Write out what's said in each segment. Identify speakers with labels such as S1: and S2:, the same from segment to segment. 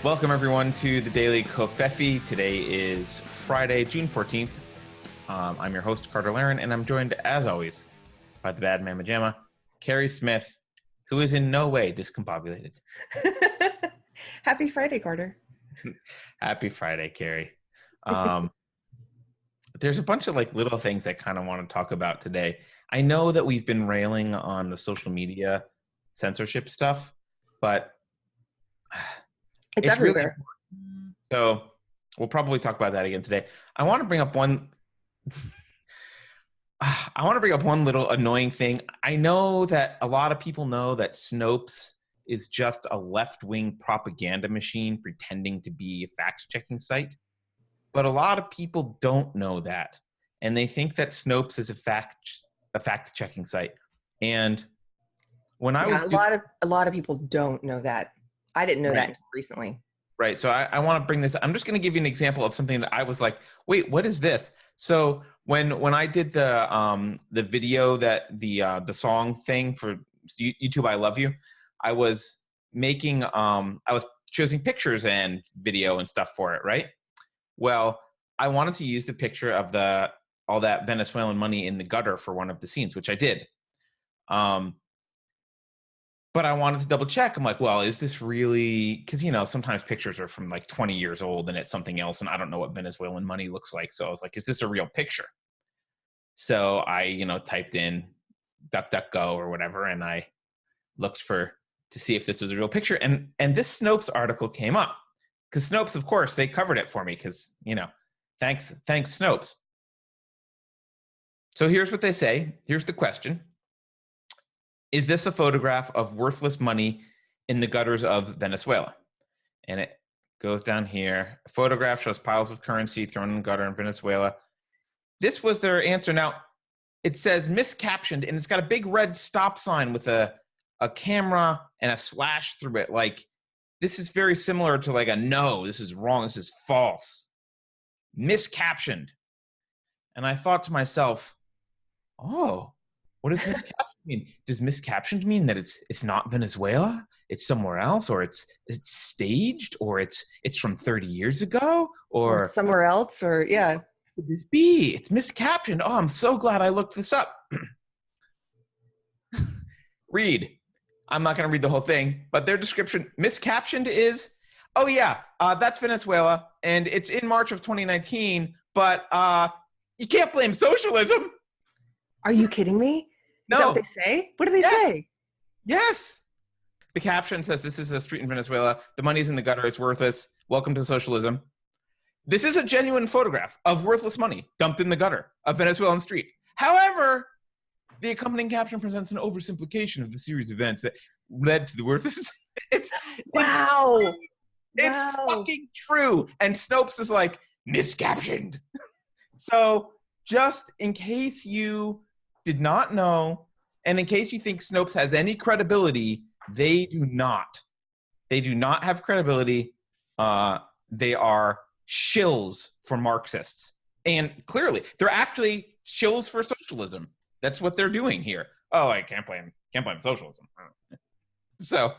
S1: Welcome, everyone, to the Daily Kofefi. Today is Friday, June 14th. I'm your host, Carter Laren, and I'm joined, as always, by the bad mamma jamma, Keri Smith, who is in no way discombobulated.
S2: Happy Friday, Carter.
S1: Happy Friday, Keri. There's a bunch of little things I kind of want to talk about today. I know that we've been railing on the social media censorship stuff, but
S2: it's everywhere.
S1: Really, so we'll probably talk about that again today. I want to bring up one little annoying thing. I know that a lot of people know that Snopes is just a left-wing propaganda machine pretending to be a fact-checking site. But a lot of people don't know that. And they think that Snopes is a fact-checking site. And when I was
S2: a lot of people don't know that. I didn't know that until recently.
S1: Right. So I want to bring this. I'm just going to give you an example of something that I was like, wait, what is this? So when I did the video that the song thing for YouTube, I Love You, I was making I was choosing pictures and video and stuff for it. Right. Well, I wanted to use the picture of all that Venezuelan money in the gutter for one of the scenes, which I did. But I wanted to double check. I'm like, well, is this really, because, sometimes pictures are from 20 years old and it's something else. And I don't know what Venezuelan money looks like. So I was like, is this a real picture? So I, typed in DuckDuckGo or whatever. And I looked to see if this was a real picture. And this Snopes article came up because Snopes, of course, they covered it for me because, thanks Snopes. So here's what they say. Here's the question. Is this a photograph of worthless money in the gutters of Venezuela? And it goes down here. A photograph shows piles of currency thrown in the gutter in Venezuela. This was their answer. Now, it says miscaptioned, and it's got a big red stop sign with a camera and a slash through it. This is very similar to a no, this is wrong, this is false. Miscaptioned. And I thought to myself, oh, what does miscaptioned mean? Does miscaptioned mean that it's not Venezuela, it's somewhere else, or it's staged, or it's from 30 years ago, or
S2: somewhere else, or yeah?
S1: Could this be? It's miscaptioned. Oh, I'm so glad I looked this up. Read. I'm not going to read the whole thing, but their description, miscaptioned is, oh yeah, that's Venezuela, and it's in March of 2019, but you can't blame socialism.
S2: Are you kidding me?
S1: No.
S2: Is that what they say? What do they say?
S1: Yes. The caption says, this is a street in Venezuela. The money's in the gutter. It's worthless. Welcome to socialism. This is a genuine photograph of worthless money dumped in the gutter of Venezuelan street. However, the accompanying caption presents an oversimplification of the series of events that led to the worthless.
S2: Wow.
S1: It's fucking true. And Snopes is like, miscaptioned. So just in case you did not know, and in case you think Snopes has any credibility, they do not. They do not have credibility. They are shills for Marxists. And clearly, they're actually shills for socialism. That's what they're doing here. Oh, I can't blame socialism. So,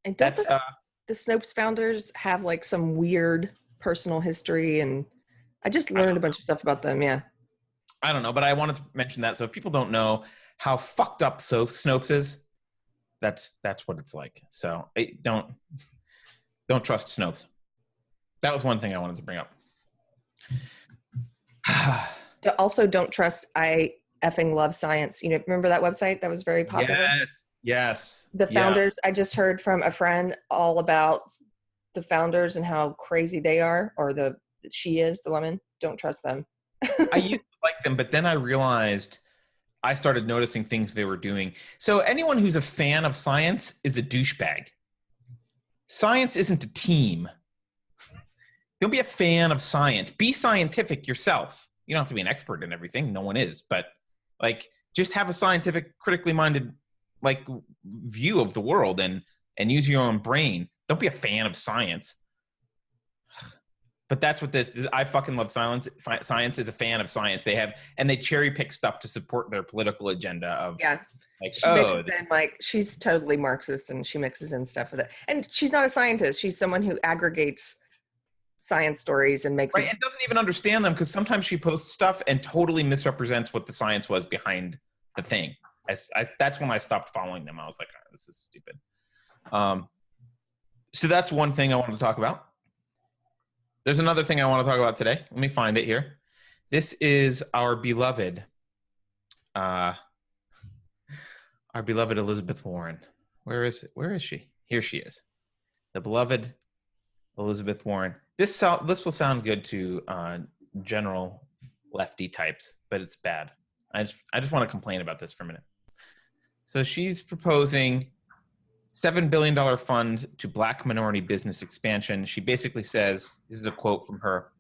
S2: and don't the Snopes founders have some weird personal history? And I just learned a bunch of stuff about them. Yeah.
S1: I don't know, but I wanted to mention that. So if people don't know how fucked up Snopes is, that's what it's like. So don't trust Snopes. That was one thing I wanted to bring up.
S2: Also, don't trust I effing love science. Remember that website that was very popular?
S1: Yes.
S2: The founders. Yeah. I just heard from a friend all about the founders and how crazy they are, or she is the woman. Don't trust them.
S1: I used to like them, but then I realized I started noticing things they were doing. So anyone who's a fan of science is a douchebag. Science isn't a team. Don't be a fan of science. Be scientific yourself. You don't have to be an expert in everything. No one is. But just have a scientific, critically minded view of the world and use your own brain. Don't be a fan of science. But that's what this is. I fucking love science. Science is a fan of science. They cherry pick stuff to support their political agenda of Like,
S2: She
S1: oh,
S2: mixes in, like, she's totally Marxist and she mixes in stuff with it. And she's not a scientist. She's someone who aggregates science stories and makes
S1: right,
S2: it.
S1: and doesn't even understand them because sometimes she posts stuff and totally misrepresents what the science was behind the thing. That's when I stopped following them. I was like, oh, this is stupid. So that's one thing I wanted to talk about. There's another thing I want to talk about today. Let me find it here. This is our beloved Elizabeth Warren. Where is she? Here she is. The beloved Elizabeth Warren. This will sound good to general lefty types, but it's bad. I just want to complain about this for a minute. So she's proposing $7 billion fund to Black minority business expansion. She basically says, this is a quote from her,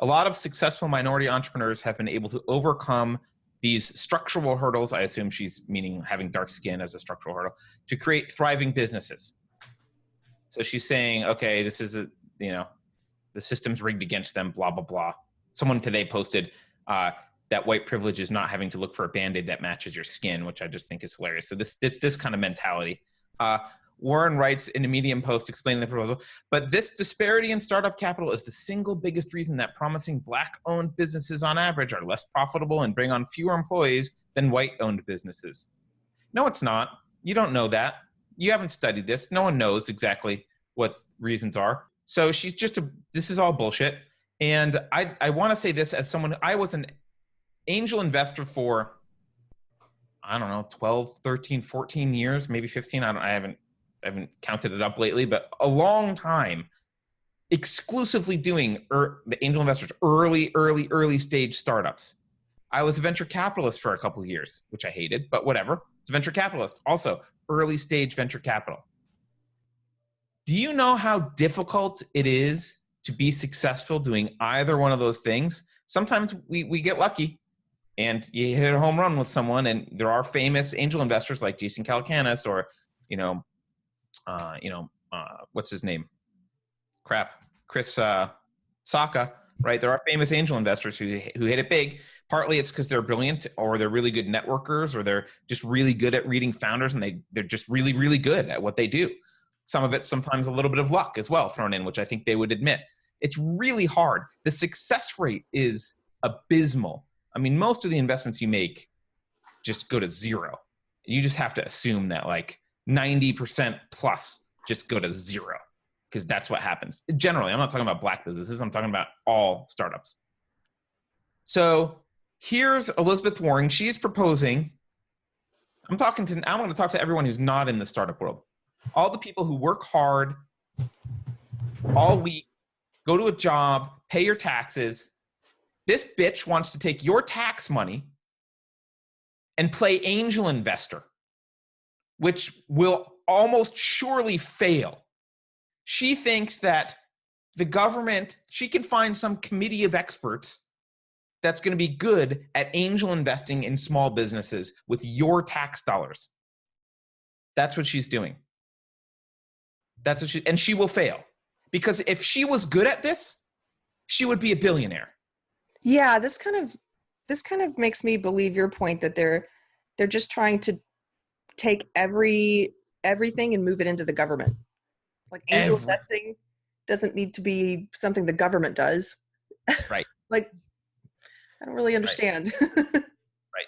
S1: a lot of successful minority entrepreneurs have been able to overcome these structural hurdles. I assume she's meaning having dark skin as a structural hurdle to create thriving businesses. So she's saying, okay, this is the system's rigged against them, blah, blah, blah. Someone today posted that white privilege is not having to look for a Band-Aid that matches your skin, which I just think is hilarious. So this kind of mentality. Warren writes in a Medium post explaining the proposal, but this disparity in startup capital is the single biggest reason that promising Black-owned businesses on average are less profitable and bring on fewer employees than white-owned businesses. No, it's not. You don't know that. You haven't studied this. No one knows exactly what reasons are. So she's this is all bullshit. And I want to say this as someone, I was an angel investor for, I don't know, 12, 13, 14 years, maybe 15. I haven't counted it up lately, but a long time exclusively doing the angel investors, early stage startups. I was a venture capitalist for a couple of years, which I hated, but whatever. It's a venture capitalist, also early stage venture capital. Do you know how difficult it is to be successful doing either one of those things? Sometimes we get lucky and you hit a home run with someone, and there are famous angel investors like Jason Calacanis or, what's his name? Chris Sacca, right? There are famous angel investors who hit it big. Partly it's because they're brilliant, or they're really good networkers, or they're just really good at reading founders, and they're just really, really good at what they do. Some of it's sometimes a little bit of luck as well thrown in, which I think they would admit. It's really hard. The success rate is abysmal. I mean, most of the investments you make just go to zero. You just have to assume that like 90% plus just go to zero, because that's what happens. Generally, I'm not talking about Black businesses. I'm talking about all startups. So here's Elizabeth Warren. She's proposing, I'm going to talk to everyone who's not in the startup world. All the people who work hard all week, go to a job, pay your taxes. This bitch wants to take your tax money and play angel investor, which will almost surely fail. She thinks that the government, she can find some committee of experts that's going to be good at angel investing in small businesses with your tax dollars. That's what she's doing. And she will fail. Because if she was good at this, she would be a billionaire.
S2: Yeah, this kind of makes me believe your point that they're just trying to take everything and move it into the government. Like angel investing doesn't need to be something the government does.
S1: Right.
S2: Like, I don't really understand.
S1: Right.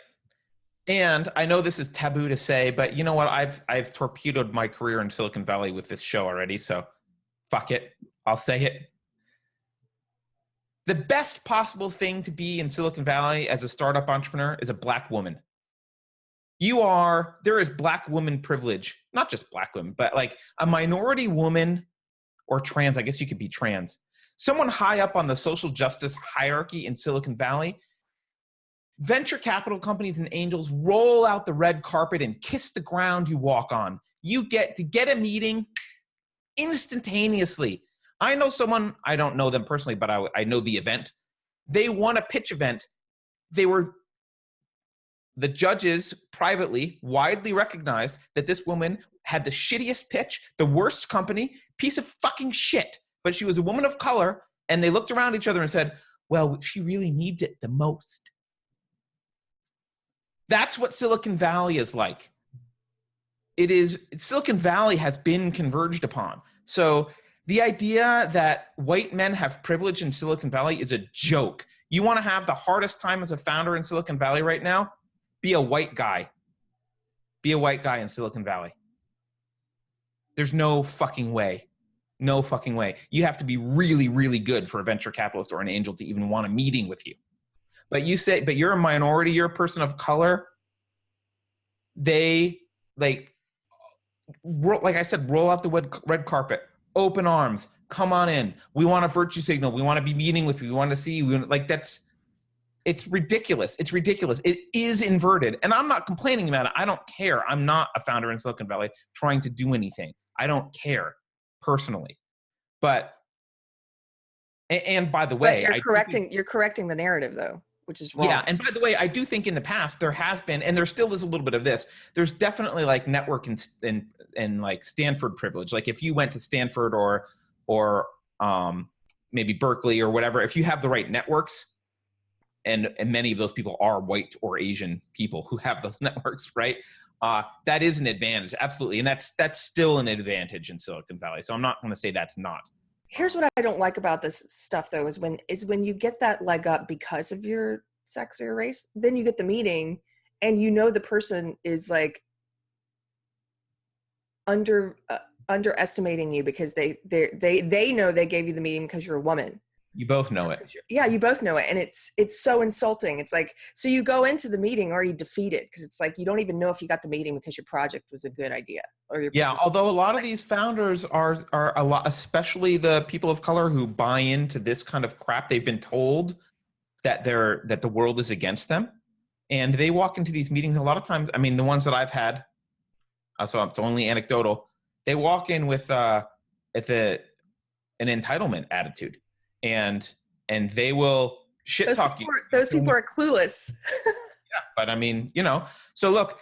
S1: And I know this is taboo to say, but you know what? I've torpedoed my career in Silicon Valley with this show already, so fuck it. I'll say it. The best possible thing to be in Silicon Valley as a startup entrepreneur is a Black woman. There is Black woman privilege, not just Black women, but like a minority woman or trans, I guess you could be trans. Someone high up on the social justice hierarchy in Silicon Valley, venture capital companies and angels roll out the red carpet and kiss the ground you walk on. You get a meeting instantaneously. I know someone, I don't know them personally, but I know the event. They won a pitch event. The judges privately, widely recognized that this woman had the shittiest pitch, the worst company, piece of fucking shit. But she was a woman of color, and they looked around each other and said, well, she really needs it the most. That's what Silicon Valley is like. Silicon Valley has been converged upon. So the idea that white men have privilege in Silicon Valley is a joke. You want to have the hardest time as a founder in Silicon Valley right now? Be a white guy. Be a white guy in Silicon Valley. There's no fucking way. No fucking way. You have to be really, really good for a venture capitalist or an angel to even want a meeting with you. But you're a minority, you're a person of color. They, like I said, roll out the red carpet, open arms, come on in. We want a virtue signal. We want to be meeting with you. We want to see you. It's ridiculous. It's ridiculous. It is inverted. And I'm not complaining about it. I don't care. I'm not a founder in Silicon Valley trying to do anything. I don't care personally. But, and by the way,
S2: you're correcting the narrative though, which is wrong.
S1: Yeah, and by the way, I do think in the past there has been, and there still is a little bit of this. There's definitely like network and like Stanford privilege. Like if you went to Stanford or maybe Berkeley or whatever, if you have the right networks, and many of those people are white or Asian people who have those networks, right? That is an advantage, absolutely, and that's still an advantage in Silicon Valley. So I'm not going to say that's not.
S2: Here's what I don't like about this stuff though, is when you get that leg up because of your sex or your race, then you get the meeting and you know the person is like underestimating you because they know they gave you the meeting because you're a woman.
S1: You both know it.
S2: Yeah, you both know it. And it's so insulting. It's like, so you go into the meeting already defeated because it's like you don't even know if you got the meeting because your project was a good idea.
S1: Although a lot of these founders are a lot, especially the people of color who buy into this kind of crap. They've been told that the world is against them. And they walk into these meetings a lot of times. I mean, the ones that I've had, so it's only anecdotal, they walk in with an entitlement attitude. And they will shit talk you.
S2: Those people are clueless.
S1: Yeah, but I mean, so look,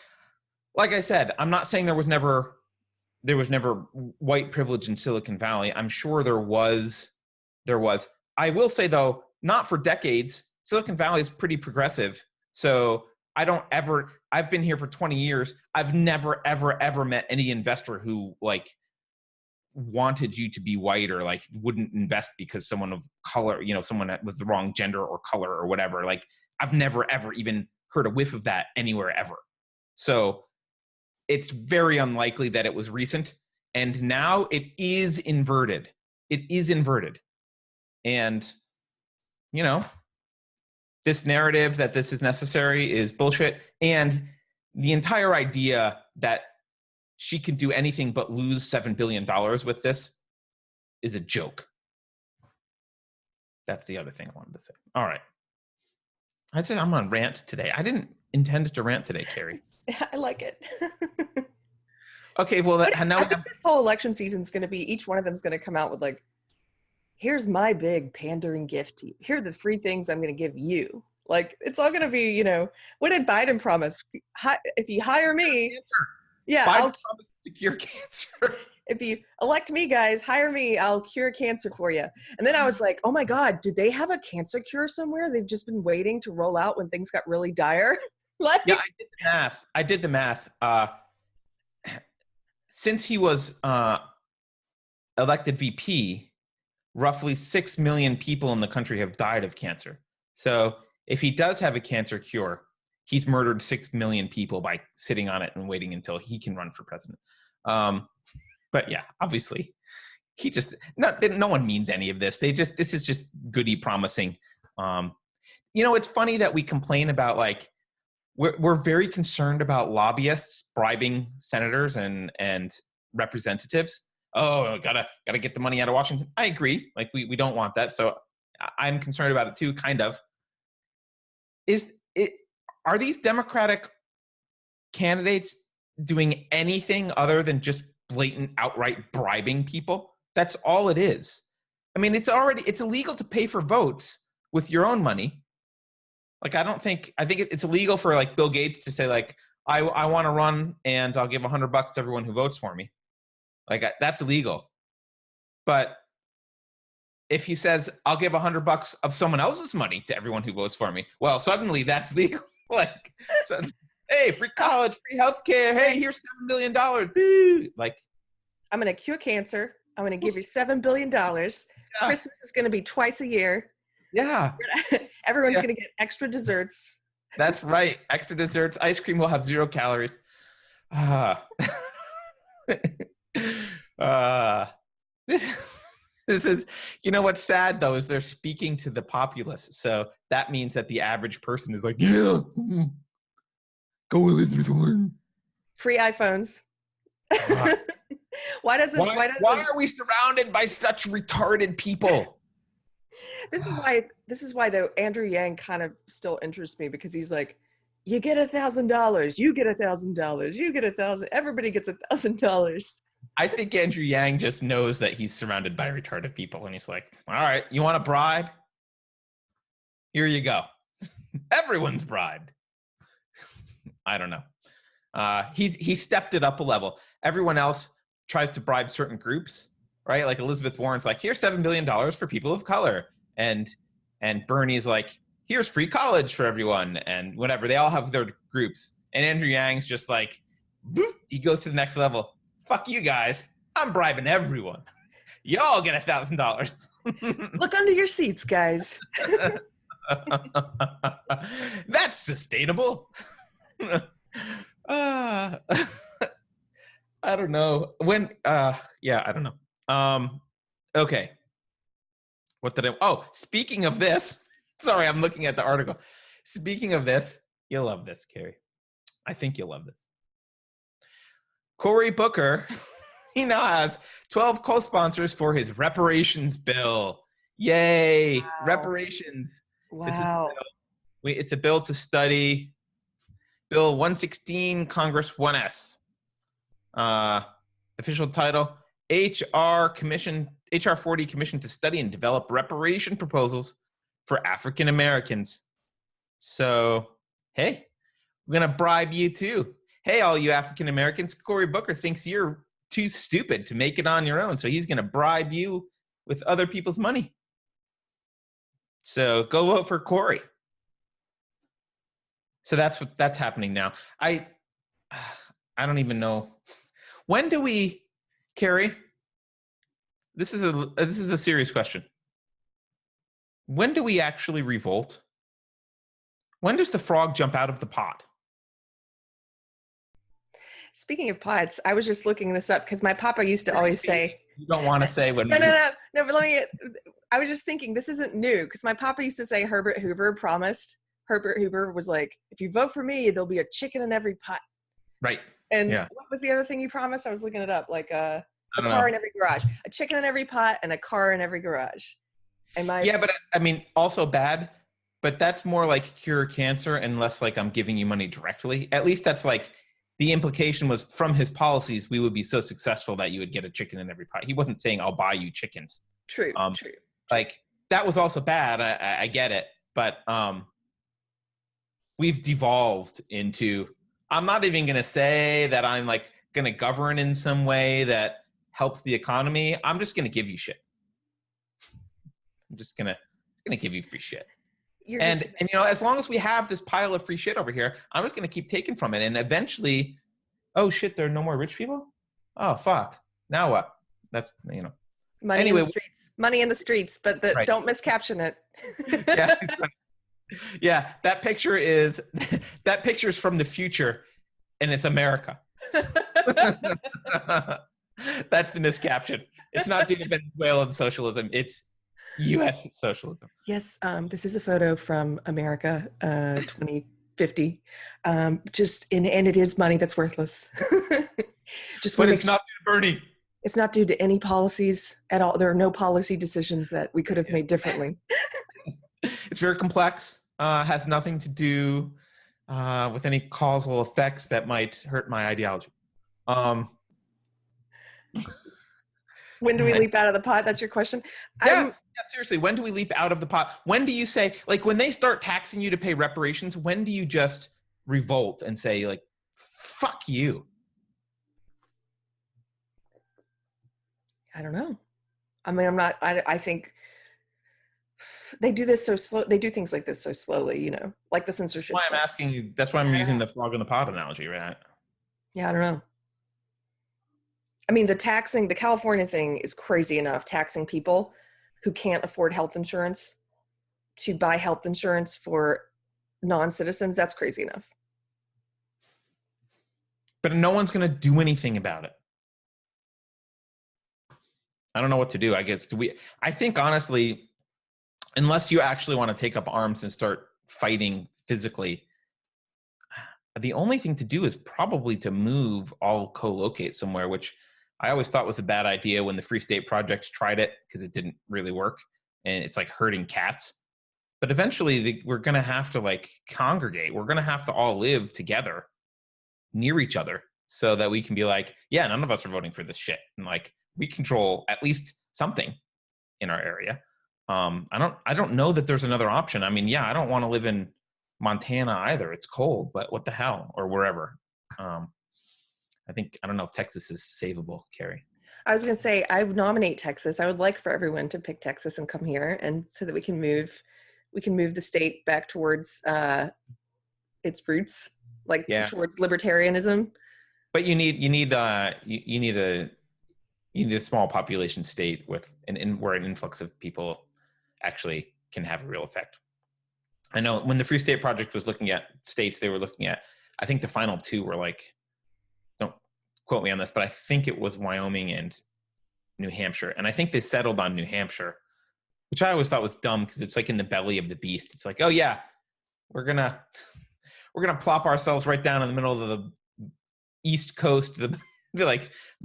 S1: like I said, I'm not saying there was never white privilege in Silicon Valley. I'm sure there was. I will say though, not for decades. Silicon Valley is pretty progressive. So I've been here for 20 years. I've never, ever, ever met any investor who like wanted you to be white or like wouldn't invest because someone of color, someone that was the wrong gender or color or whatever. Like I've never ever even heard a whiff of that anywhere ever. So it's very unlikely that it was recent. And now it is inverted. It is inverted. And, this narrative that this is necessary is bullshit. And the entire idea that she can do anything but lose $7 billion with this is a joke. That's the other thing I wanted to say. All right. I'd say I'm on rant today. I didn't intend to rant today, Keri.
S2: I like it.
S1: Okay, well,
S2: I think this whole election season is going to be, each one of them is going to come out with like, here's my big pandering gift to you. Here are the 3 things I'm going to give you. Like, it's all going to be, what did Biden promise? If you hire me, yeah,
S1: Biden promised to cure cancer.
S2: If you elect me, guys, hire me, I'll cure cancer for you. And then I was like, oh my God, do they have a cancer cure somewhere? They've just been waiting to roll out when things got really dire. Like,
S1: yeah, I did the math. Since he was elected VP, roughly 6 million people in the country have died of cancer. So if he does have a cancer cure, he's murdered 6 million people by sitting on it and waiting until he can run for president. But yeah, obviously, no one means any of this. This is just goody promising. It's funny that we complain about like, we're very concerned about lobbyists bribing senators and representatives. Oh, gotta get the money out of Washington. I agree. Like we don't want that. So I'm concerned about it too, kind of. Are these Democratic candidates doing anything other than just blatant outright bribing people? That's all it is. I mean, it's illegal to pay for votes with your own money. Like, I think it's illegal for like Bill Gates to say like, I want to run and I'll give $100 to everyone who votes for me. Like that's illegal. But if he says, I'll give $100 of someone else's money to everyone who votes for me, well, suddenly that's legal. Like, so Hey, free college, free healthcare. Hey, here's $7 million. Boo! Like,
S2: I'm going to cure cancer. I'm going to give you $7 billion.
S1: yeah,
S2: Christmas is going to be twice a year.
S1: yeah,
S2: Everyone's
S1: yeah.
S2: going to get extra desserts.
S1: That's right. Extra desserts. Ice cream will have 0 calories. Ah. This this is, you know what's sad though is they're speaking to the populace, so that means that the average person is like, yeah, go Elizabeth Warren.
S2: Free iPhones.
S1: God.
S2: Why doesn't
S1: Why are we surrounded by such retarded people?
S2: this is why though Andrew Yang kind of still interests me, because he's like, you get $1,000, you get $1,000, you get 1,000, everybody gets $1,000.
S1: I think Andrew Yang just knows that he's surrounded by retarded people, and he's like, all right, you want a bribe? Here you go. Everyone's bribed. I don't know. He stepped it up a level. Everyone else tries to bribe certain groups, right? Like Elizabeth Warren's like, here's $7 billion for people of color, and Bernie's like, here's free college for everyone, and whatever. They all have their groups, and Andrew Yang's just like, boop, he goes to the next level. Fuck you guys, I'm bribing everyone. Y'all get $1,000.
S2: Look under your seats, guys.
S1: That's sustainable. I don't know when. Yeah, I don't know. Okay. What did I? Oh, speaking of this, sorry, I'm looking at the article. Speaking of this, you'll love this, Keri. I think you'll love this. Cory Booker, he now has 12 co-sponsors for his reparations bill. Yay!
S2: Wow.
S1: Reparations.
S2: Wow.
S1: It's a bill to study. Bill 116, Congress 1S. Official title: HR 40 Commission to study and develop reparation proposals for African Americans. So, hey, we're gonna bribe you too. Hey, all you African Americans, Cory Booker thinks you're too stupid to make it on your own, so he's gonna bribe you with other people's money. So go vote for Cory. So that's happening now. I don't even know. When do we, Keri? This is a serious question. When do we actually revolt? When does the frog jump out of the pot?
S2: Speaking of pots, I was just looking this up because my papa used to always say,
S1: you don't want to say when.
S2: No, but I was just thinking this isn't new, because my papa used to say Herbert Hoover promised. Herbert Hoover was like, if you vote for me, there'll be a chicken in every pot.
S1: Right.
S2: And
S1: yeah.
S2: What was the other thing you promised? I was looking it up, like a car in every garage, a chicken in every pot, and a car in every garage.
S1: Yeah, but I mean, also bad, but that's more like cure cancer and less like I'm giving you money directly. At least that's like the implication was from his policies, we would be so successful that you would get a chicken in every pot. He wasn't saying I'll buy you chickens.
S2: True.
S1: Like that was also bad. I get it, but we've devolved into, I'm not even going to say that I'm like going to govern in some way that helps the economy. I'm just going to give you shit. I'm just going to give you free shit. And you know, as long as we have this pile of free shit over here, I'm just going to keep taking from it. And eventually, oh shit, there are no more rich people? Oh, fuck. Now what? That's, you know.
S2: Money in the streets. Money in the streets, but right. Don't miscaption it.
S1: Yeah, that picture is from the future, and it's America. That's the miscaption. It's not due to Venezuelan socialism. It's U.S. socialism.
S2: Yes, this is a photo from America, 2050. And it is money that's worthless.
S1: But it's not due to Bernie.
S2: It's not due to any policies at all. There are no policy decisions that we could have made differently.
S1: It's very complex. Has nothing to do with any causal effects that might hurt my ideology.
S2: When do we leap out of the pot? That's your question?
S1: Yes. Yeah, seriously. When do we leap out of the pot? When do you say, like, when they start taxing you to pay reparations, when do you just revolt and say, like, fuck you?
S2: I don't know. I mean, I think They do this so slow. They do things like this so slowly, you know, like the censorship
S1: Why I'm
S2: stuff.
S1: asking you. That's why I'm using the frog in the pot analogy, right?
S2: Yeah, I don't know. I mean, the California thing is crazy enough, taxing people who can't afford health insurance to buy health insurance for non-citizens. That's crazy enough.
S1: But no one's going to do anything about it. I don't know what to do. I guess I think honestly, unless you actually want to take up arms and start fighting physically, the only thing to do is probably to move, all co-locate somewhere, which I always thought was a bad idea when the Free State Project tried it because it didn't really work, and it's like herding cats. But eventually, we're going to have to like congregate. We're going to have to all live together near each other so that we can be like, yeah, none of us are voting for this shit, and like we control at least something in our area. I don't know that there's another option. I mean, yeah, I don't want to live in Montana either. It's cold, but what the hell, or wherever. I don't know if Texas is savable, Keri.
S2: I was going to say, I would nominate Texas. I would like for everyone to pick Texas and come here, and so that we can move the state back towards its roots, like towards libertarianism.
S1: But you need a small population state with where an influx of people actually can have a real effect. I know when the Free State Project was looking at states, they were looking at, I think the final two were like, don't quote me on this, but I think it was Wyoming and New Hampshire. And I think they settled on New Hampshire, which I always thought was dumb because it's like in the belly of the beast. It's like, oh yeah, we're gonna plop ourselves right down in the middle of the East Coast, the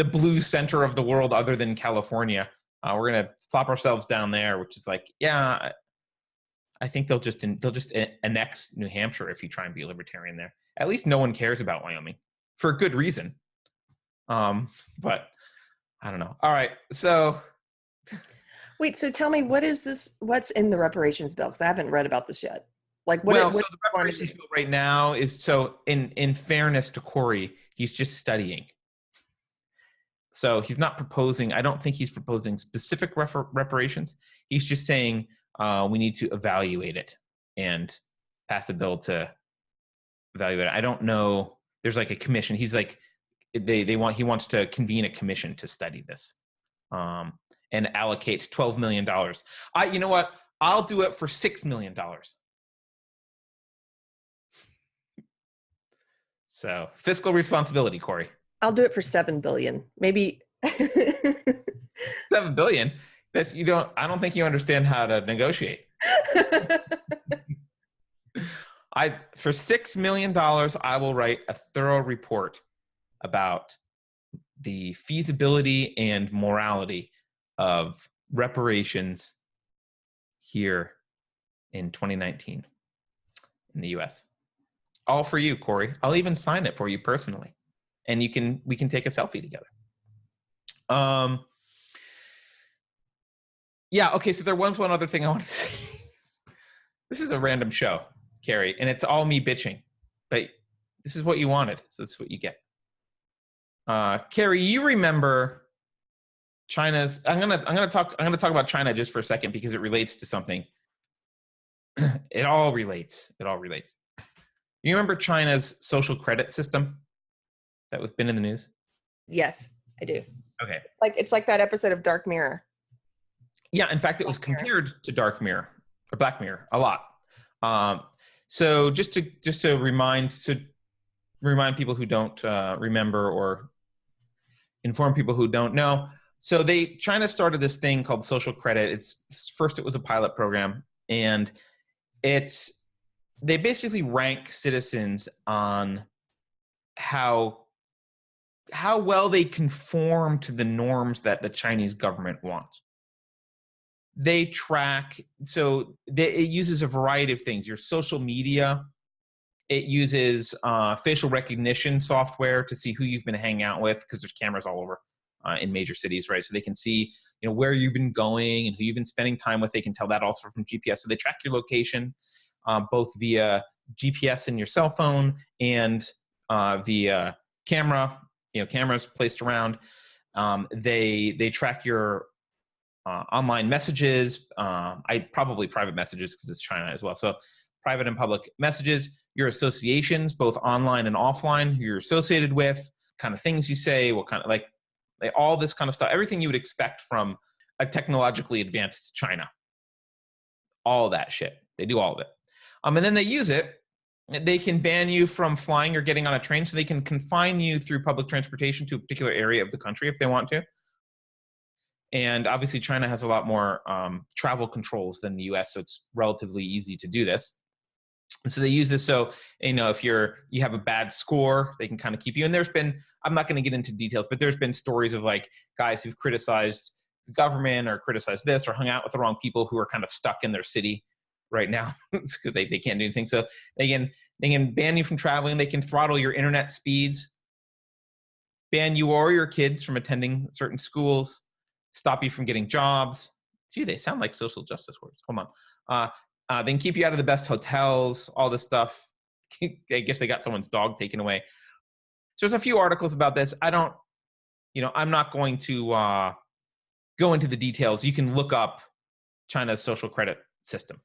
S1: blue center of the world other than California. We're gonna plop ourselves down there, which is like, yeah, I think they'll just annex New Hampshire if you try and be a libertarian there. At least no one cares about Wyoming for a good reason. But I don't know. All right, so
S2: wait. So tell me, what's in the reparations bill? Because I haven't read about this yet. Like,
S1: so the reparations bill right now is, so in fairness to Corey, he's just studying. So he's not proposing. I don't think he's proposing specific reparations. He's just saying we need to evaluate it and pass a bill to evaluate it. I don't know. There's like a commission. He's like, he wants to convene a commission to study this and allocate $12 million. You know what? I'll do it for $6 million. So fiscal responsibility, Corey.
S2: I'll do it for $7 billion, maybe.
S1: $7 billion. I don't think you understand how to negotiate. For $6 million, I will write a thorough report about the feasibility and morality of reparations here in 2019 in the U.S. All for you, Corey. I'll even sign it for you personally, and we can take a selfie together. Yeah. Okay. So there was one other thing I wanted to say. This is a random show, Keri, and it's all me bitching, but this is what you wanted, so this is what you get. Keri, you remember China's? I'm gonna talk about China just for a second because it relates to something. It all relates. You remember China's social credit system that was been in the news?
S2: Yes, I do.
S1: Okay.
S2: It's like that episode of Dark Mirror.
S1: Yeah, in fact, it was compared to Dark Mirror or Black Mirror a lot. So just to remind people who don't remember, or inform people who don't know. So China started this thing called social credit. It was a pilot program, and they basically rank citizens on how well they conform to the norms that the Chinese government wants. They track, it uses a variety of things. Your social media, it uses facial recognition software to see who you've been hanging out with, because there's cameras all over in major cities, right? So they can see, where you've been going and who you've been spending time with. They can tell that also from GPS. So they track your location, both via GPS in your cell phone and via camera, cameras placed around. They track your online messages, I probably private messages because it's China as well. So private and public messages, your associations, both online and offline, who you're associated with, kind of things you say, what kind of like all this kind of stuff, everything you would expect from a technologically advanced China. All that shit. They do all of it. And then they use it. They can ban you from flying or getting on a train, so they can confine you through public transportation to a particular area of the country if they want to. And obviously, China has a lot more travel controls than the US, so it's relatively easy to do this. And so they use this so, if you have a bad score, they can kind of keep you. And there's been, I'm not going to get into details, but there's been stories of like guys who've criticized the government or criticized this or hung out with the wrong people who are kind of stuck in their city right now because they can't do anything. So they can ban you from traveling. They can throttle your internet speeds, ban you or your kids from attending certain schools, stop you from getting jobs. Gee, they sound like social justice words. Hold on. They can keep you out of the best hotels, all this stuff. I guess they got someone's dog taken away. So there's a few articles about this. I'm not going to go into the details. You can look up China's social credit system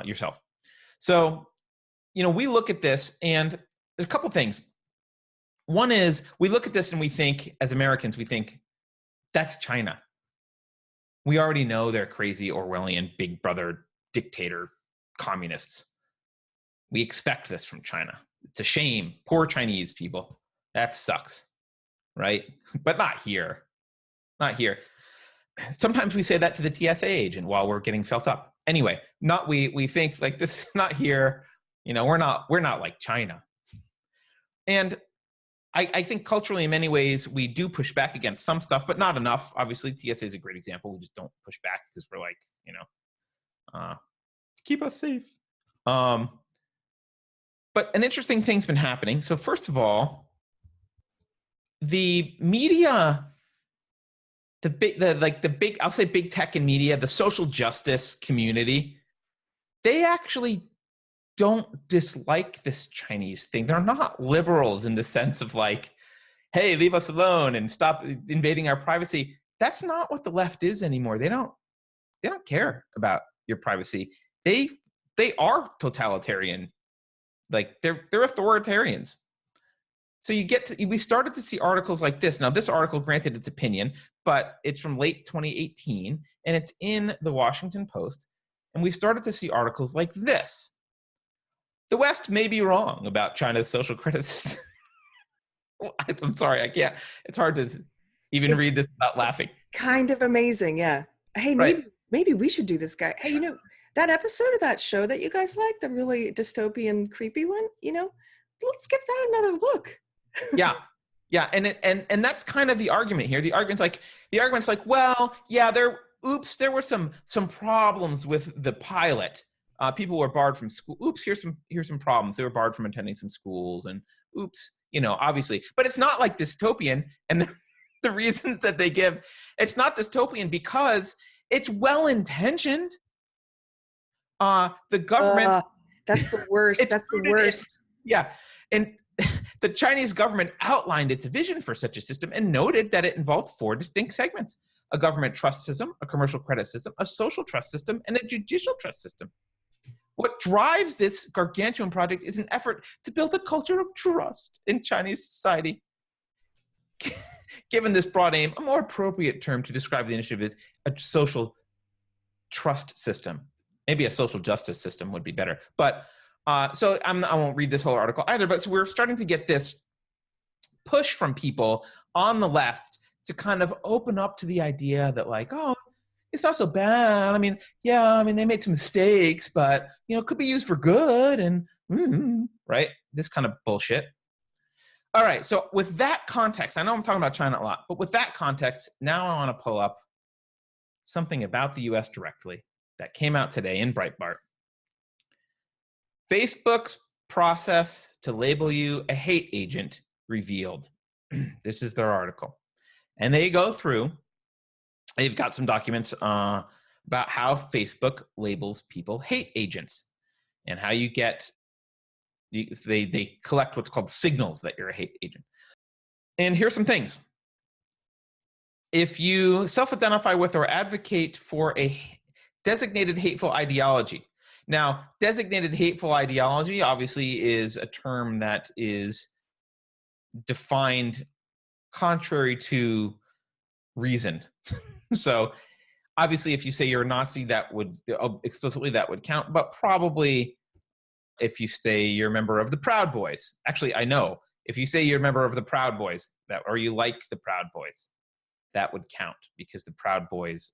S1: yourself. So, we look at this and there's a couple things. One is we look at this and we think, as Americans, we think, that's China. We already know they're crazy Orwellian big brother dictator communists. We expect this from China. It's a shame. Poor Chinese people. That sucks, right? But not here. Not here. Sometimes we say that to the TSA agent while we're getting felt up. Anyway, we think like this is not here. We're not like China. And I think culturally, in many ways, we do push back against some stuff, but not enough. Obviously, TSA is a great example. We just don't push back because we're like, to keep us safe. But an interesting thing's been happening. So first of all, the media, I'll say big tech and media, the social justice community, they actually don't dislike this Chinese thing. They're not liberals in the sense of like, hey, leave us alone and stop invading our privacy. That's not what the left is anymore. They don't care about your privacy. They are totalitarian. Like they're authoritarians. So we started to see articles like this. Now, this article, granted, it's opinion, but it's from late 2018, and it's in the Washington Post. And we started to see articles like this. The West may be wrong about China's social credit system. I'm sorry, I can't. It's hard to even read this without laughing.
S2: Kind of amazing, yeah. Hey, maybe we should do this, guy. Hey, that episode of that show that you guys like, the really dystopian, creepy one, let's give that another look.
S1: Yeah, and that's kind of the argument here. The argument's like, well, yeah, there were some problems with the pilot. People were barred from school. Oops, here's some problems. They were barred from attending some schools, and oops, obviously. But it's not like dystopian, and the reasons that they give, it's not dystopian because it's well-intentioned. The government.
S2: That's the worst. That's the worst.
S1: Yeah, and the Chinese government outlined its vision for such a system and noted that it involved 4 distinct segments: a government trust system, a commercial credit system, a social trust system, and a judicial trust system. What drives this gargantuan project is an effort to build a culture of trust in Chinese society. Given this broad aim, a more appropriate term to describe the initiative is a social trust system. Maybe a social justice system would be better. But so I won't read this whole article either, but so we're starting to get this push from people on the left to kind of open up to the idea that like, oh, it's not so bad. I mean, they made some mistakes, but, it could be used for good and, right? This kind of bullshit. All right, so with that context, I know I'm talking about China a lot, but with that context, now I want to pull up something about the US directly that came out today in Breitbart. Facebook's process to label you a hate agent revealed. This is their article. And they go through, they've got some documents about how Facebook labels people hate agents and how you get, they collect what's called signals that you're a hate agent. And here's some things. if you self-identify with or advocate for a designated hateful ideology. Now, designated hateful ideology obviously is a term that is defined contrary to reason. So obviously, if you say you're a Nazi, that would explicitly that would count, but probably if you say you're a member of the Proud Boys. Actually, I know if you say you're a member of the Proud Boys, that or you like the Proud Boys, that would count because the Proud Boys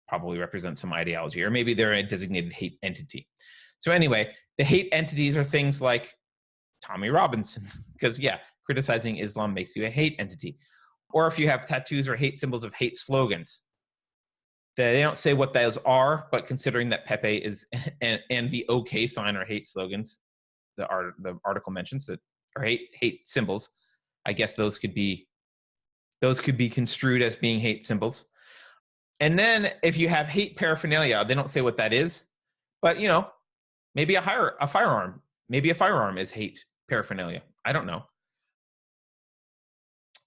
S1: probably represent some ideology, or maybe they're a designated hate entity. So anyway, the hate entities are things like Tommy Robinson, because yeah, criticizing Islam makes you a hate entity. Or if you have tattoos or hate symbols of hate slogans. They don't say what those are, but considering that Pepe is and the OK sign are hate slogans, the article mentions that are hate symbols. I guess those could be construed as being hate symbols. And then if you have hate paraphernalia, they don't say what that is, but you know, maybe a firearm. Maybe a firearm is hate paraphernalia. I don't know.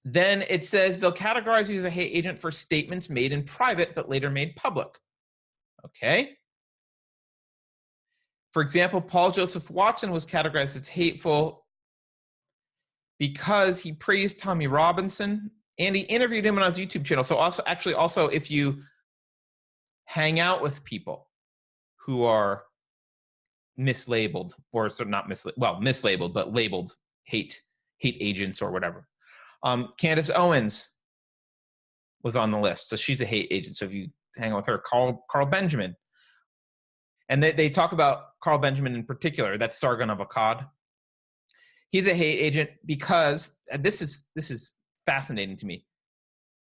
S1: Then it says they'll categorize you as a hate agent for statements made in private but later made public. Okay. For example, Paul Joseph Watson was categorized as hateful because he praised Tommy Robinson and he interviewed him on his YouTube channel. So also if you hang out with people who are mislabeled, or sort of not mislabeled, but labeled hate agents or whatever. Candace Owens was on the list, so she's a hate agent. So if you hang out with her, Carl Benjamin, and they talk about Carl Benjamin in particular. That's Sargon of Akkad. He's a hate agent because this is fascinating to me.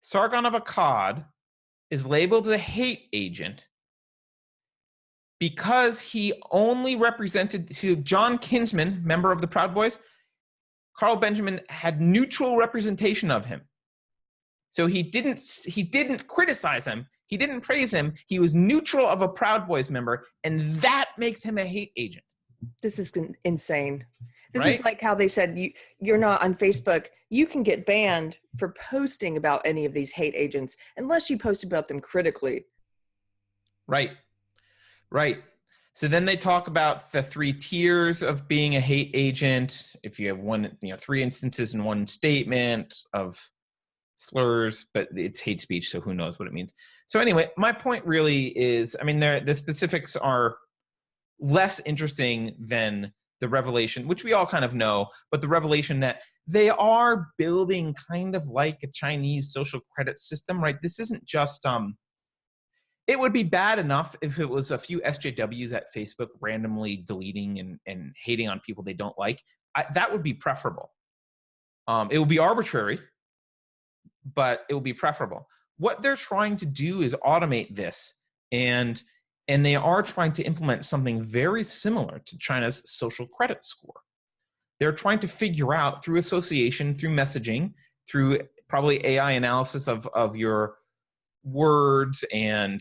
S1: Sargon of Akkad is labeled as a hate agent because he only represented John Kinsman, member of the Proud Boys. Carl Benjamin had neutral representation of him. So he didn't criticize him. He didn't praise him. He was neutral of a Proud Boys member, and that makes him a hate agent.
S2: This is insane. This
S1: right?
S2: is like how they said you're not on Facebook. You can get banned for posting about any of these hate agents unless you post about them critically.
S1: Right. So then they talk about the 3 tiers of being a hate agent. If you have 3 instances in one statement of slurs, but it's hate speech, so who knows what it means. So anyway, my point really is, I mean, the specifics are less interesting than the revelation, which we all kind of know, but the revelation that they are building kind of like a Chinese social credit system, right? This isn't just it would be bad enough if it was a few SJWs at Facebook randomly deleting and hating on people they don't like. That would be preferable. It would be arbitrary, but it will be preferable. What they're trying to do is automate this, and they are trying to implement something very similar to China's social credit score. They're trying to figure out through association, through messaging, through probably AI analysis of your words and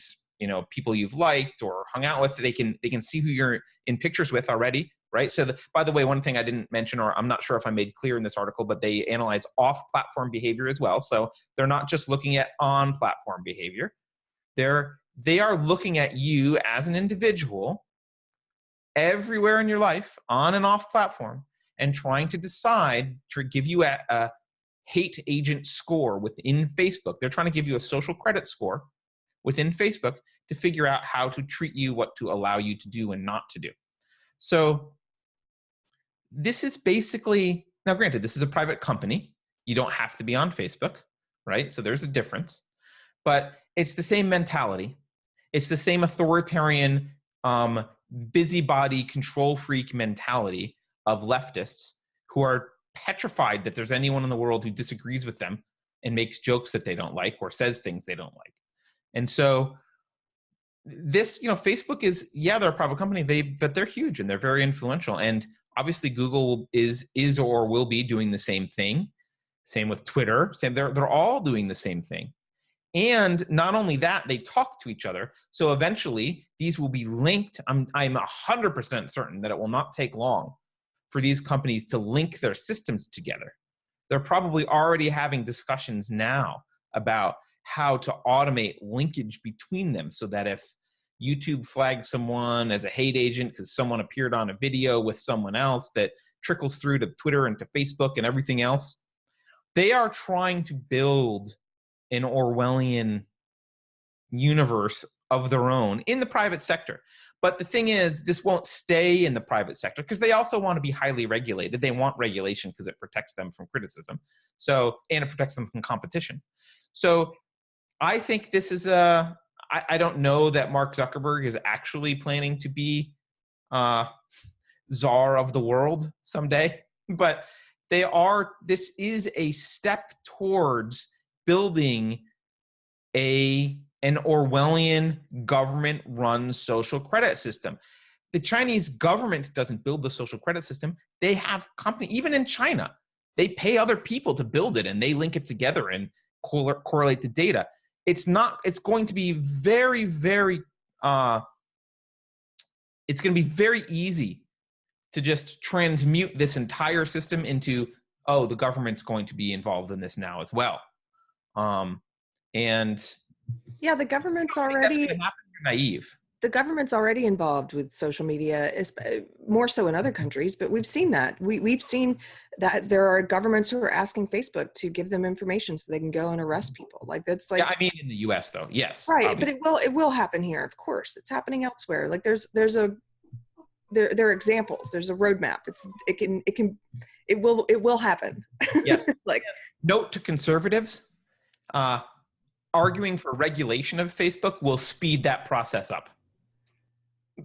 S1: people you've liked or hung out with. They can see who you're in pictures with already, right? So by the way, one thing I didn't mention, or I'm not sure if I made clear in this article, but they analyze off-platform behavior as well. So they're not just looking at on-platform behavior. They are looking at you as an individual everywhere in your life, on and off platform, and trying to decide to give you a hate agent score within Facebook. They're trying to give you a social credit score within Facebook to figure out how to treat you, what to allow you to do and not to do. So this is basically, now granted, this is a private company. You don't have to be on Facebook, right? So there's a difference, but it's the same mentality. It's the same authoritarian, busybody, control freak mentality of leftists who are petrified that there's anyone in the world who disagrees with them and makes jokes that they don't like or says things they don't like. And so this, Facebook is, they're a private company, but they're huge and they're very influential. And obviously Google is or will be doing the same thing. Same with Twitter. They're all doing the same thing. And not only that, they talk to each other. So eventually these will be linked. I'm 100% certain that it will not take long for these companies to link their systems together. They're probably already having discussions now about how to automate linkage between them so that if YouTube flags someone as a hate agent because someone appeared on a video with someone else, that trickles through to Twitter and to Facebook and everything else. They are trying to build an Orwellian universe of their own in the private sector. But the thing is, this won't stay in the private sector because they also want to be highly regulated. They want regulation because it protects them from criticism. So, and it protects them from competition. So I think this is I don't know that Mark Zuckerberg is actually planning to be czar of the world someday, but this is a step towards building an Orwellian government-run social credit system. The Chinese government doesn't build the social credit system. They have even in China, they pay other people to build it and they link it together and correlate the data. It's going to be very, very, it's going to be very easy to just transmute this entire system into, oh, the government's going to be involved in this now as well. And
S2: yeah, the government's already
S1: naive.
S2: The government's already involved with social media, more so in other countries, but we've seen that. We've seen that there are governments who are asking Facebook to give them information so they can go and arrest people. Like that's like,
S1: yeah, I mean in the US though, yes.
S2: Right,
S1: obviously.
S2: but it will happen here, of course. It's happening elsewhere. Like there are examples. There's a roadmap. It will happen.
S1: Yes.
S2: Like,
S1: note to conservatives, arguing for regulation of Facebook will speed that process up.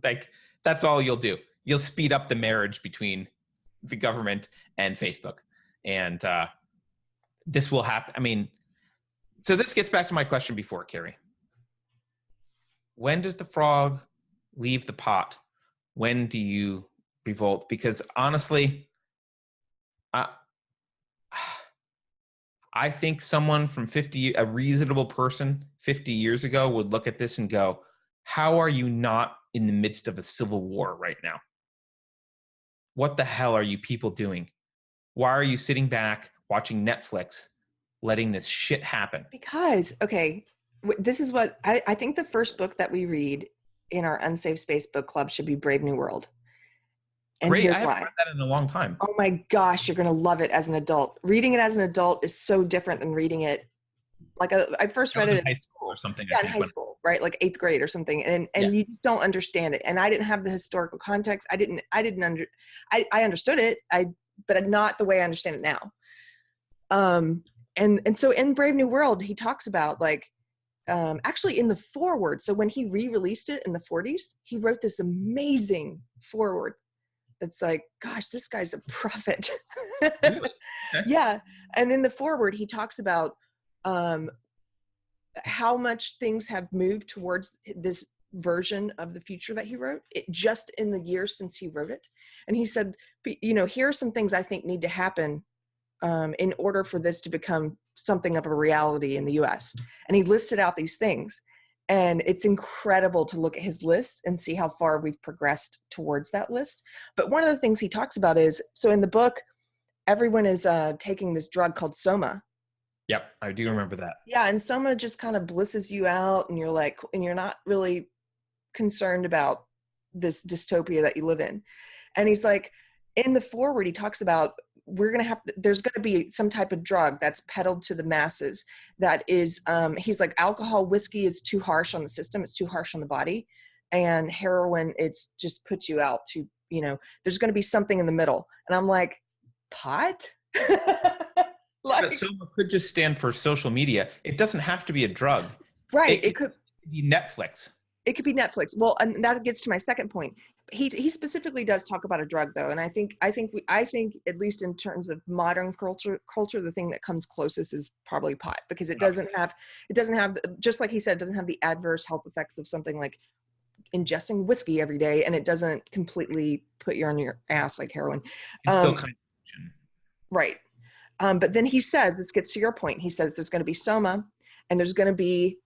S1: Like that's all you'll do. You'll speed up the marriage between the government and Facebook. And this will happen. I mean, so this gets back to my question before, Keri. When does the frog leave the pot? When do you revolt? Because honestly, I think someone from a reasonable person 50 years ago would look at this and go, how are you not in the midst of a civil war right now? What the hell are you people doing? Why are you sitting back watching Netflix, letting this shit happen?
S2: Because, okay, this is what I think the first book that we read in our Unsafe Space book club should be Brave New World. And
S1: great.
S2: Here's
S1: I haven't
S2: why.
S1: read that in a long time.
S2: Oh my gosh, you're going to love it as an adult. Reading it as an adult is so different than reading it. Like I first read it
S1: in high school or something.
S2: Yeah, in high school, right? Like 8th grade or something. And you just don't understand it. And I didn't have the historical context. I understood it, but not the way I understand it now. And so in Brave New World, he talks about like, actually in the foreword. So when he re-released it in the 40s, he wrote this amazing foreword. That's like, gosh, this guy's a prophet.
S1: Really? Okay.
S2: Yeah. And in the foreword, he talks about how much things have moved towards this version of the future that he wrote just in the years since he wrote it. And he said, here are some things I think need to happen in order for this to become something of a reality in the US. And he listed out these things. And it's incredible to look at his list and see how far we've progressed towards that list. But one of the things he talks about is, so in the book, everyone is taking this drug called Soma.
S1: Yep, I do remember that.
S2: Yeah, and Soma just kind of blisses you out, and you're not really concerned about this dystopia that you live in. And he's like, in the foreword, he talks about there's going to be some type of drug that's peddled to the masses that is, he's like, alcohol, whiskey is too harsh on the system. It's too harsh on the body. And heroin, it's just puts you out to, there's going to be something in the middle. And I'm like, pot?
S1: But Soma could just stand for social media. It doesn't have to be a drug.
S2: Right.
S1: It could be Netflix.
S2: It could be Netflix. Well, and that gets to my second point. He specifically does talk about a drug though, and I think at least in terms of modern culture, the thing that comes closest is probably pot, because it doesn't have just like he said, it doesn't have the adverse health effects of something like ingesting whiskey every day, and it doesn't completely put you on your ass like heroin.
S1: It's still kind of
S2: right. But then he says, this gets to your point, he says there's going to be Soma, and there's going to be,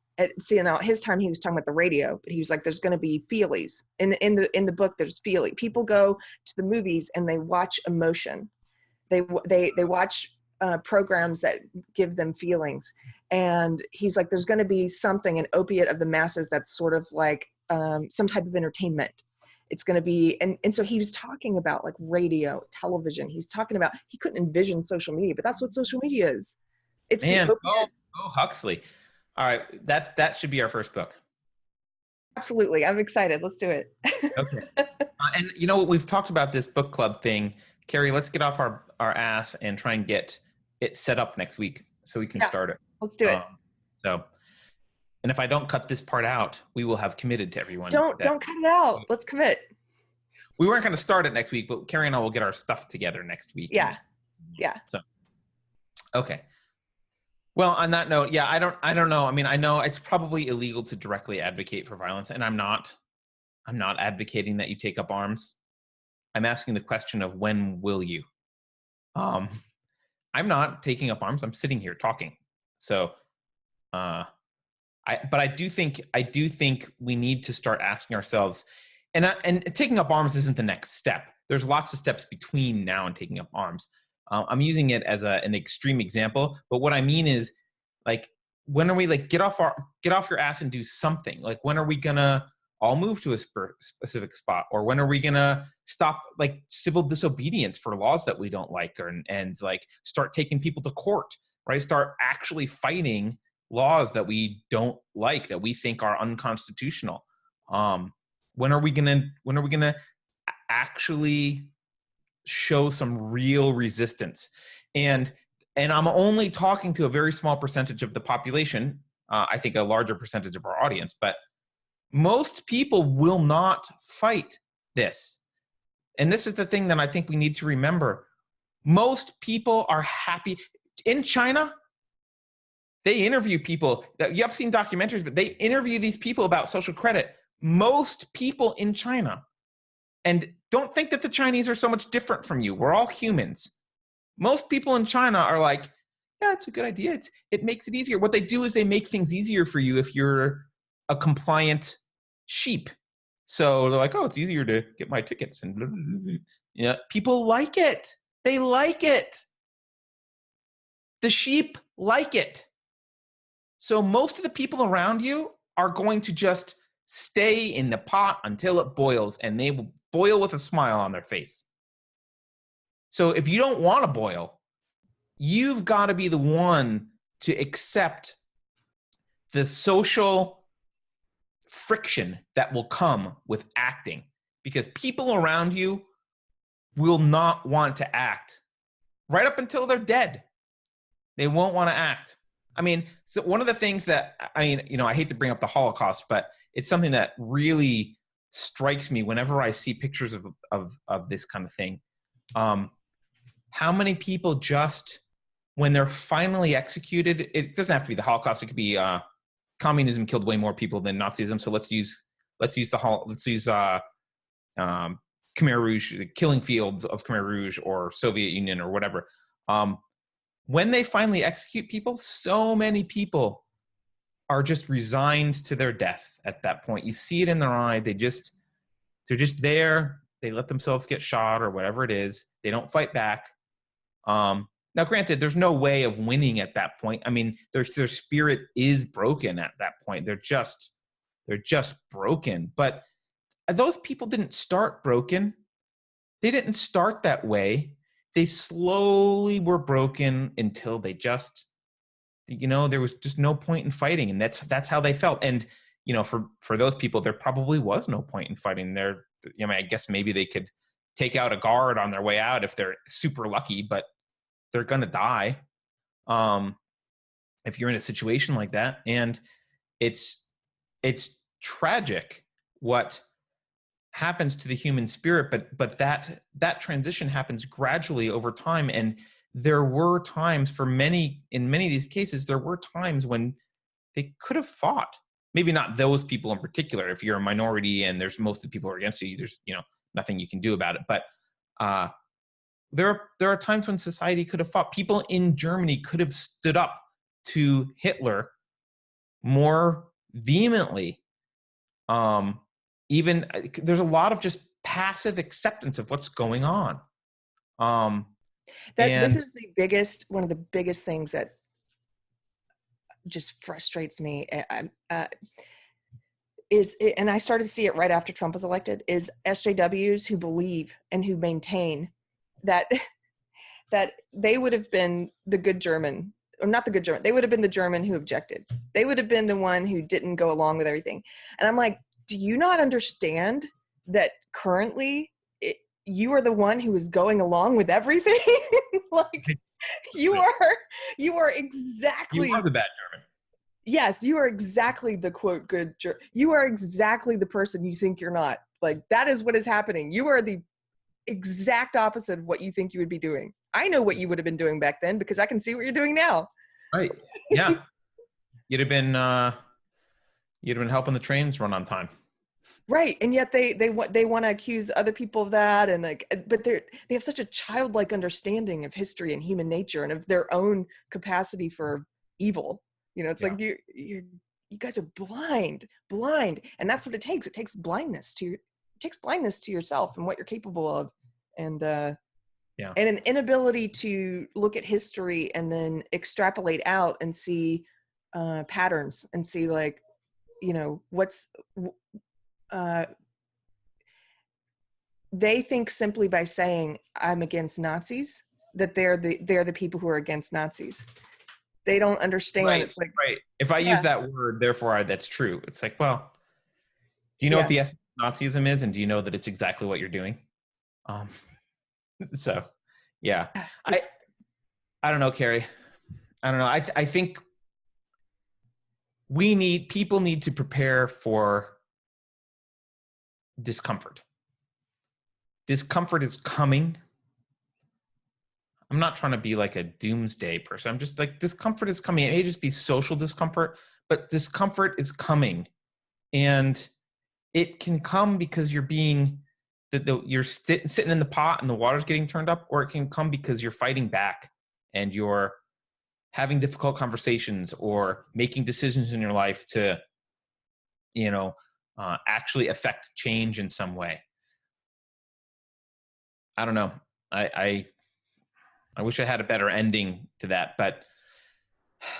S2: now his time he was talking about the radio, but he was like, there's going to be feelies. In the book, there's feely. People go to the movies and they watch emotion. They watch programs that give them feelings. And he's like, there's going to be something, an opiate of the masses that's sort of like some type of entertainment. It's going to be, and so he was talking about like radio, television. He's talking about, he couldn't envision social media, but that's what social media is. It's the
S1: Man,
S2: opiate.
S1: oh, Huxley. All right, that should be our first book.
S2: Absolutely. I'm excited. Let's do it.
S1: Okay. And you know what? We've talked about this book club thing. Keri, let's get off our ass and try and get it set up next week so we can start it.
S2: Let's do it.
S1: And if I don't cut this part out, we will have committed to everyone.
S2: Don't cut it out. Let's commit.
S1: We weren't going to start it next week, but Keri and I will get our stuff together next week.
S2: Yeah.
S1: So, okay. Well, on that note, yeah, I don't know. I mean, I know it's probably illegal to directly advocate for violence, and I'm not advocating that you take up arms. I'm asking the question of when will you? I'm not taking up arms. I'm sitting here talking. So, but I do think we need to start asking ourselves, and taking up arms isn't the next step. There's lots of steps between now and taking up arms. I'm using it as an extreme example, but what I mean is, like, when are we like get off your ass and do something? Like, when are we gonna all move to a specific spot, or when are we gonna stop like civil disobedience for laws that we don't like, and like start taking people to court, right? Start actually fighting laws that we don't like, that we think are unconstitutional. When are we gonna actually show some real resistance? And I'm only talking to a very small percentage of the population. I think a larger percentage of our audience, but most people will not fight this. And this is the thing that I think we need to remember. Most people are happy. In China, they interview people that you have seen documentaries, but they interview these people about social credit. Most people in China, and don't think that the Chinese are so much different from you. We're all humans. Most people in China are like, yeah, it's a good idea. It makes it easier. What they do is they make things easier for you if you're a compliant sheep. So they're like, oh, it's easier to get my tickets. And blah, blah, blah. Yeah, people like it. They like it. The sheep like it. So most of the people around you are going to just stay in the pot until it boils, and they will boil with a smile on their face. So if you don't want to boil, you've got to be the one to accept the social friction that will come with acting, because people around you will not want to act right up until they're dead. They won't want to act. I mean, so one of the things that, I mean, you know, I hate to bring up the Holocaust, but it's something that really strikes me whenever I see pictures of this kind of thing. How many people just, when they're finally executed, it doesn't have to be the Holocaust. It could be communism killed way more people than Nazism. So let's use Khmer Rouge, the killing fields of Khmer Rouge, or Soviet Union, or whatever. When they finally execute people, so many people are just resigned to their death at that point. You see it in their eye. They're just there. They let themselves get shot or whatever it is. They don't fight back. Now, granted, there's no way of winning at that point. I mean, their spirit is broken at that point. They're just broken. But those people didn't start broken. They didn't start that way. They slowly were broken until they just, you know, there was just no point in fighting, and that's how they felt. And you know, for those people, there probably was no point in fighting. There, you know, I guess maybe they could take out a guard on their way out if they're super lucky, but they're gonna die if you're in a situation like that. And it's tragic what happens to the human spirit, but that transition happens gradually over time. And there were times in many of these cases, there were times when they could have fought. Maybe not those people in particular. If you're a minority and there's most of the people are against you, there's, you know, nothing you can do about it. But there are times when society could have fought. People in Germany could have stood up to Hitler more vehemently. Even there's a lot of just passive acceptance of what's going on.
S2: This
S1: And
S2: is one of the biggest things that just frustrates me. And I started to see it right after Trump was elected, is SJWs who believe and who maintain that that they would have been the good German, or not the good German, they would have been the German who objected. They would have been the one who didn't go along with everything. And I'm like, do you not understand that currently you are the one who is going along with everything? Like, you are exactly.
S1: you are the bad German.
S2: Yes, you are exactly the quote good you are exactly the person you think you're not. Like, that is what is happening. You are the exact opposite of what you think you would be doing. I know what you would have been doing back then because I can see what you're doing now.
S1: Right. Yeah. You'd have been helping the trains run on time.
S2: Right. And yet they want to accuse other people of that, and like, but they have such a childlike understanding of history and human nature and of their own capacity for evil. You know, it's like you guys are blind, and that's what it takes. It takes blindness to yourself and what you're capable of, and and an inability to look at history and then extrapolate out and see patterns and see, like, you know, they think simply by saying I'm against Nazis that they're the people who are against Nazis. They don't understand.
S1: Right,
S2: it's like,
S1: right. If I use that word, therefore that's true. It's like, well, do you know what the essence of Nazism is, and do you know that it's exactly what you're doing? So, yeah, I don't know, Keri. I don't know. I think people need to prepare for discomfort. Discomfort is coming. I'm not trying to be like a doomsday person. I'm just like, discomfort is coming. It may just be social discomfort, but discomfort is coming. And it can come because you're sitting in the pot and the water's getting turned up, or it can come because you're fighting back and you're having difficult conversations or making decisions in your life to, actually affect change in some way. I don't know. I wish I had a better ending to that, but.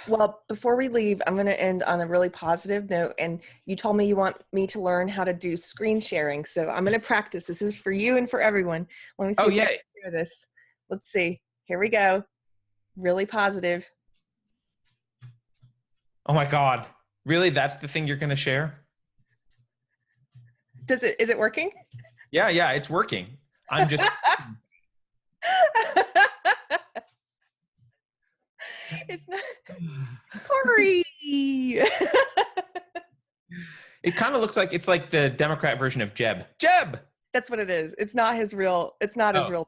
S2: Well, before we leave, I'm going to end on a really positive note. And you told me you want me to learn how to do screen sharing. So I'm going to practice. This is for you and for everyone. Let me see if I can hear this. Let's see. Here we go. Really positive.
S1: Oh my God. Really? That's the thing you're going to share?
S2: Is it working?
S1: Yeah, it's working. I'm just.
S2: It's not. Keri.
S1: It kind of looks like it's like the Democrat version of Jeb. Jeb.
S2: That's what it is. It's not his real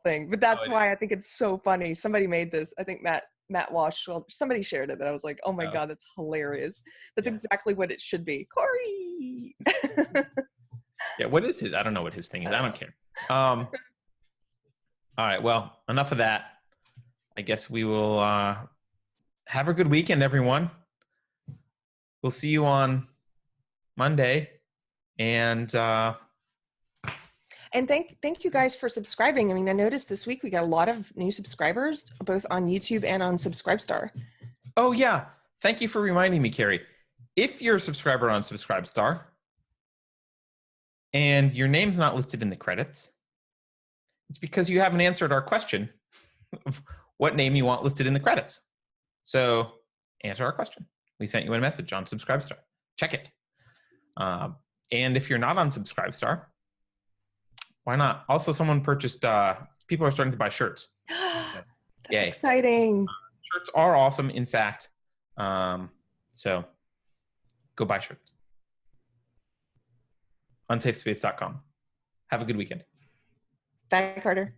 S2: thing. But that's why I think it's so funny. Somebody made this. I think Matt Walsh. Well, somebody shared it. That I was like, oh my God, that's hilarious. That's exactly what it should be. Keri.
S1: Yeah. What is his? I don't know what his thing is. I don't care. All right. Well, enough of that. I guess we will have a good weekend, everyone. We'll see you on Monday. And
S2: thank you guys for subscribing. I mean, I noticed this week we got a lot of new subscribers, both on YouTube and on Subscribestar.
S1: Oh, yeah. Thank you for reminding me, Keri. If you're a subscriber on Subscribestar and your name's not listed in the credits, it's because you haven't answered our question of what name you want listed in the credits. So answer our question. We sent you a message on Subscribestar. Check it. And if you're not on Subscribestar, why not? Also, someone purchased, people are starting to buy shirts.
S2: That's exciting.
S1: Shirts are awesome, in fact. So go buy shirts. Unsafespace.com. Have a good weekend.
S2: Bye, Carter.